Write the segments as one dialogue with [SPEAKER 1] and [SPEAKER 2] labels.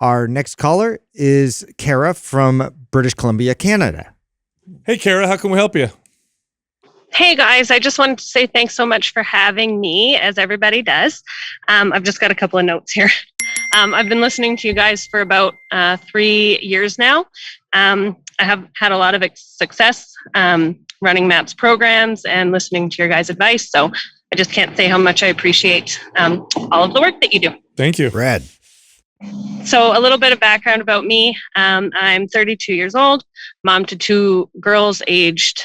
[SPEAKER 1] Our next caller is Kara from British Columbia, Canada.
[SPEAKER 2] Hey, Kara, how can we help you?
[SPEAKER 3] Hey guys, I just wanted to say thanks so much for having me, as everybody does. I've just got a couple of notes here. I've been listening to you guys for about 3 years now. I have had a lot of success running MAPS programs and listening to your guys' advice. So I just can't say how much I appreciate all of the work that you do.
[SPEAKER 2] Thank you.
[SPEAKER 1] Brad.
[SPEAKER 3] So a little bit of background about me. I'm 32 years old, mom to 2 girls aged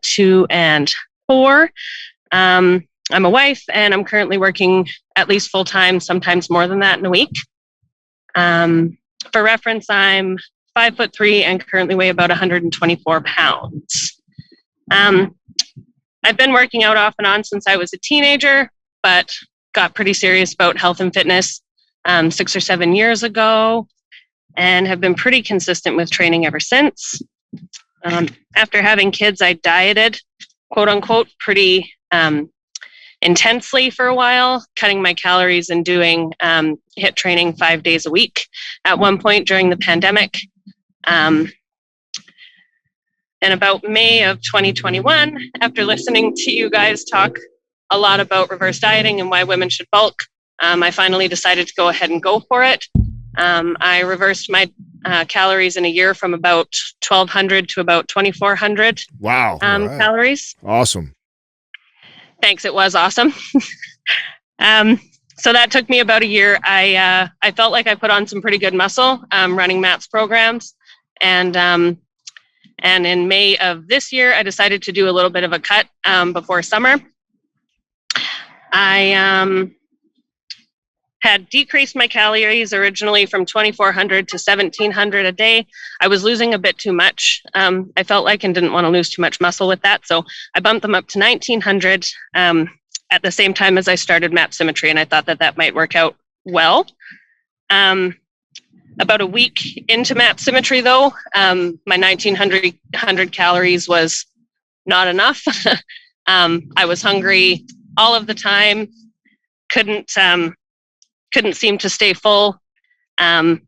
[SPEAKER 3] 2 and 4. I'm a wife and I'm currently working at least full-time, sometimes more than that in a week. For reference, I'm 5'3" and currently weigh about 124 pounds. I've been working out off and on since I was a teenager, but got pretty serious about health and fitness 6 or 7 years ago and have been pretty consistent with training ever since. After having kids, I dieted, quote unquote, pretty intensely for a while, cutting my calories and doing HIIT training 5 days a week at one point during the pandemic. And about May of 2021, after listening to you guys talk a lot about reverse dieting and why women should bulk, I finally decided to go ahead and go for it. I reversed my calories in a year from about 1,200 to about 2,400
[SPEAKER 4] Wow.
[SPEAKER 3] calories.
[SPEAKER 4] Awesome.
[SPEAKER 3] Thanks. It was awesome. So that took me about a year. I felt like I put on some pretty good muscle running MAPS programs. And in May of this year, I decided to do a little bit of a cut before summer. I had decreased my calories originally from 2,400 to 1,700 a day. I was losing a bit too much, I felt like, and didn't want to lose too much muscle with that. So I bumped them up to 1,900 at the same time as I started MAP Symmetry, and I thought that that might work out well. About a week into MAP Symmetry, though, my 1,900 calories was not enough. I was hungry all of the time, couldn't seem to stay full. And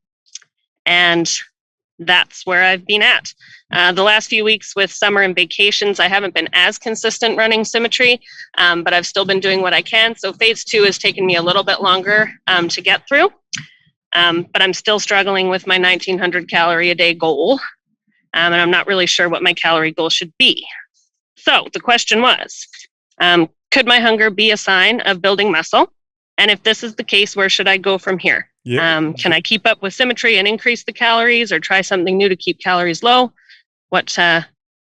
[SPEAKER 3] that's where I've been at. The last few weeks with summer and vacations, I haven't been as consistent running Symmetry, but I've still been doing what I can. So phase 2 has taken me a little bit longer to get through. But I'm still struggling with my 1,900 calorie a day goal. And I'm not really sure what my calorie goal should be. So the question was, could my hunger be a sign of building muscle? And if this is the case, where should I go from here? Yep. Can I keep up with Symmetry and increase the calories, or try something new to keep calories low? What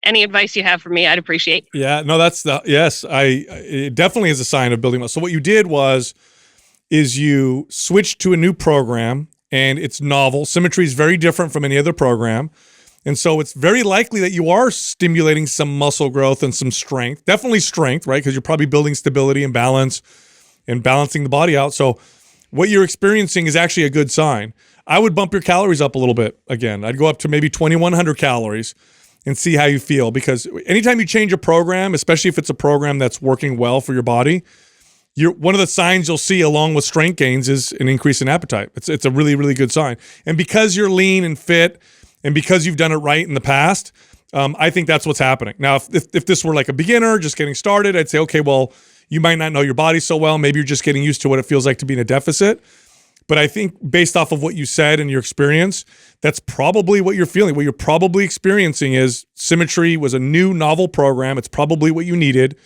[SPEAKER 3] any advice you have for me, I'd appreciate.
[SPEAKER 2] Yeah, no, yes. It definitely is a sign of building muscle. So what you did is you switched to a new program, and it's novel. Symmetry is very different from any other program. And so it's very likely that you are stimulating some muscle growth and some strength, definitely strength, right? Because you're probably building stability and balance and balancing the body out. So what you're experiencing is actually a good sign. I would bump your calories up a little bit again. I'd go up to maybe 2,100 calories and see how you feel. Because anytime you change a program, especially if it's a program that's working well for your body, one of the signs you'll see along with strength gains is an increase in appetite. It's a really, really good sign. And because you're lean and fit, and because you've done it right in the past, I think that's what's happening. Now, if this were like a beginner just getting started, I'd say, okay, well, you might not know your body so well. Maybe you're just getting used to what it feels like to be in a deficit. But I think based off of what you said and your experience, that's probably what you're feeling. What you're probably experiencing is Symmetry was a new novel program. It's probably what you needed.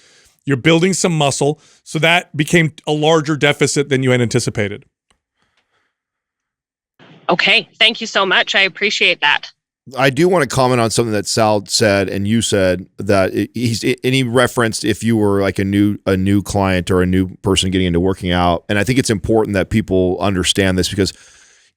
[SPEAKER 2] You're building some muscle. So that became a larger deficit than you had anticipated.
[SPEAKER 3] Okay, thank you so much. I appreciate that.
[SPEAKER 4] I do want to comment on something that Sal said and you said, that he referenced if you were like a new client or a new person getting into working out. And I think it's important that people understand this, because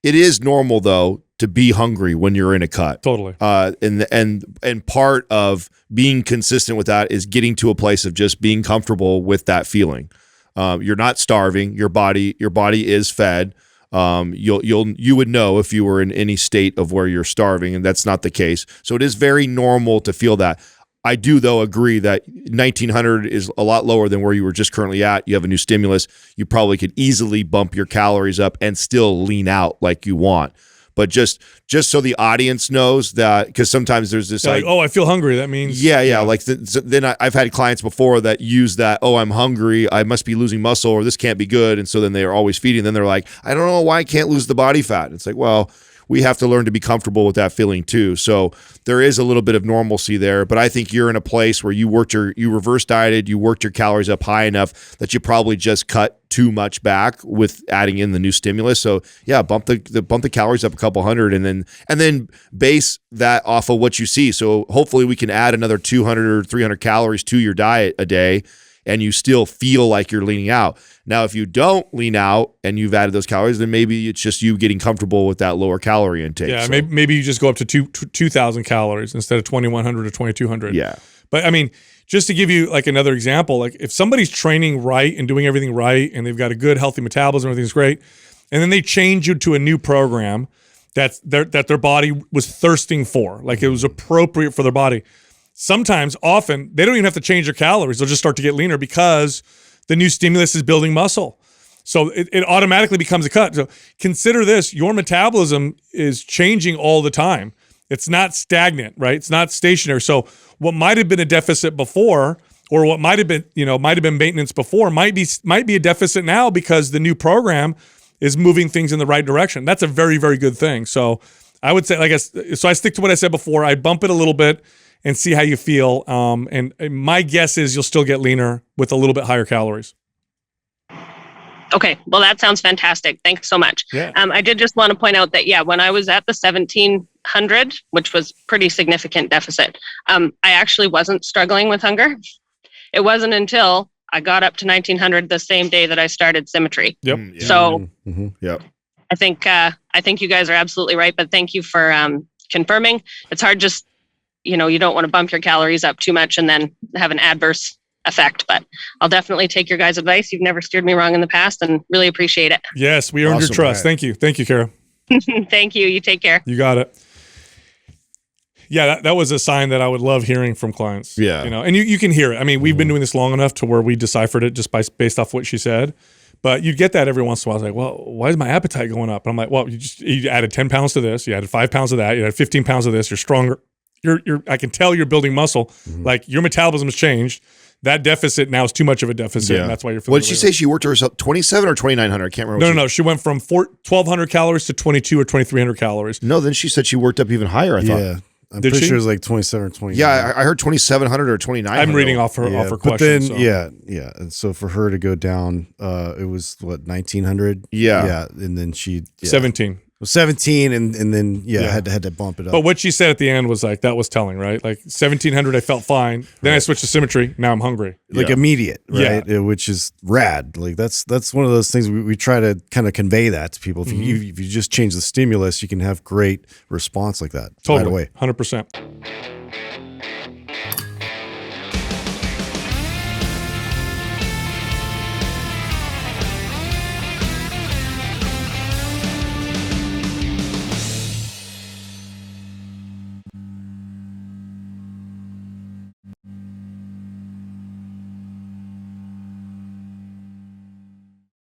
[SPEAKER 4] it is normal though to be hungry when you're in a cut.
[SPEAKER 2] Totally.
[SPEAKER 4] And part of being consistent with that is getting to a place of just being comfortable with that feeling. You're not starving. Your body is fed. You would know if you were in any state of where you're starving, and that's not the case. So it is very normal to feel that. I do, though, agree that 1,900 is a lot lower than where you were just currently at. You have a new stimulus. You probably could easily bump your calories up and still lean out like you want. but just so the audience knows that, because sometimes there's this
[SPEAKER 2] Like, oh, I feel hungry. That means
[SPEAKER 4] yeah. Like then I've had clients before that use that. Oh, I'm hungry. I must be losing muscle, or this can't be good. And so then they are always feeding. Then they're like, I don't know why I can't lose the body fat. It's like, well, we have to learn to be comfortable with that feeling too. So there is a little bit of normalcy there, but I think you're in a place where you reverse dieted, you worked your calories up high enough that you probably just cut too much back with adding in the new stimulus. So yeah, bump the calories up a couple hundred, and then base that off of what you see. So hopefully we can add another 200 or 300 calories to your diet a day, and you still feel like you're leaning out. Now, if you don't lean out and you've added those calories, then maybe it's just you getting comfortable with that lower calorie intake.
[SPEAKER 2] Yeah,
[SPEAKER 4] so,
[SPEAKER 2] maybe you just go up to 2,000 calories instead of 2,100 or 2,200.
[SPEAKER 4] yeah.
[SPEAKER 2] But I mean, just to give you like another example, like if somebody's training right and doing everything right and they've got a good, healthy metabolism, everything's great, and then they change you to a new program that their body was thirsting for, like it was appropriate for their body. Sometimes, often, they don't even have to change their calories. They'll just start to get leaner because the new stimulus is building muscle. So it automatically becomes a cut. So consider this, your metabolism is changing all the time. It's not stagnant, right? It's not stationary. So what might have been a deficit before, or what might have been maintenance before, might be a deficit now because the new program is moving things in the right direction. That's a very, very good thing. So I would say, I stick to what I said before. I bump it a little bit and see how you feel. And my guess is you'll still get leaner with a little bit higher calories.
[SPEAKER 3] Okay, well, that sounds fantastic. Thanks so much.
[SPEAKER 2] Yeah.
[SPEAKER 3] I did just want to point out that, when I was at the 1,700, which was pretty significant deficit, I actually wasn't struggling with hunger. It wasn't until I got up to 1,900 the same day that I started Symmetry.
[SPEAKER 2] Yep.
[SPEAKER 4] Yeah.
[SPEAKER 3] So
[SPEAKER 4] Yep.
[SPEAKER 3] I think you guys are absolutely right, but thank you for confirming. It's hard just, you don't want to bump your calories up too much and then have an adverse effect, but I'll definitely take your guys' advice. You've never steered me wrong in the past and really appreciate it.
[SPEAKER 2] Yes, we earned your
[SPEAKER 4] Awesome,
[SPEAKER 2] trust.
[SPEAKER 4] right.
[SPEAKER 2] Thank you. Thank you, Kara.
[SPEAKER 3] Thank you. You take care.
[SPEAKER 2] You got it. Yeah, that was a sign that I would love hearing from clients.
[SPEAKER 4] Yeah.
[SPEAKER 2] And you can hear it. I mean, we've been doing this long enough to where we deciphered it just based off what she said. But you'd get that every once in a while. I was like, well, why is my appetite going up? And I'm like, well, you added 10 pounds to this. You added 5 pounds of that. You added 15 pounds of this. You're stronger. I can tell you're building muscle. Like your metabolism has changed. That deficit now is too much of a deficit. And that's why you're feeling.
[SPEAKER 4] What did she say? She worked herself 27 or 2,900? I can't remember.
[SPEAKER 2] No. She went from 1,200 calories to 2,200 or 2,300 calories.
[SPEAKER 4] No, then she said she worked up even higher, I thought.
[SPEAKER 5] Yeah. I'm
[SPEAKER 2] Did
[SPEAKER 5] pretty
[SPEAKER 2] she?
[SPEAKER 5] sure it was like 27 or 28.
[SPEAKER 4] Yeah, I heard 2,700 or 2,900.
[SPEAKER 2] I'm reading off her
[SPEAKER 5] But
[SPEAKER 2] questions.
[SPEAKER 5] then, yeah. And so for her to go down, it was what, 1,900?
[SPEAKER 4] Yeah.
[SPEAKER 5] Yeah. And then she
[SPEAKER 2] 17.
[SPEAKER 5] 17 and then
[SPEAKER 2] Yeah.
[SPEAKER 5] had to bump it up.
[SPEAKER 2] But what she said at the end was like, that was telling, right? Like 1,700, I felt fine. Then I switched to Symmetry. Now I'm hungry.
[SPEAKER 5] like
[SPEAKER 4] Yeah.
[SPEAKER 5] immediate,
[SPEAKER 2] Yeah.
[SPEAKER 5] right? Which is rad. Like that's one of those things we try to kind of convey that to people. If you just change the stimulus, you can have great response like that
[SPEAKER 2] Totally.
[SPEAKER 5] right away.
[SPEAKER 2] 100%.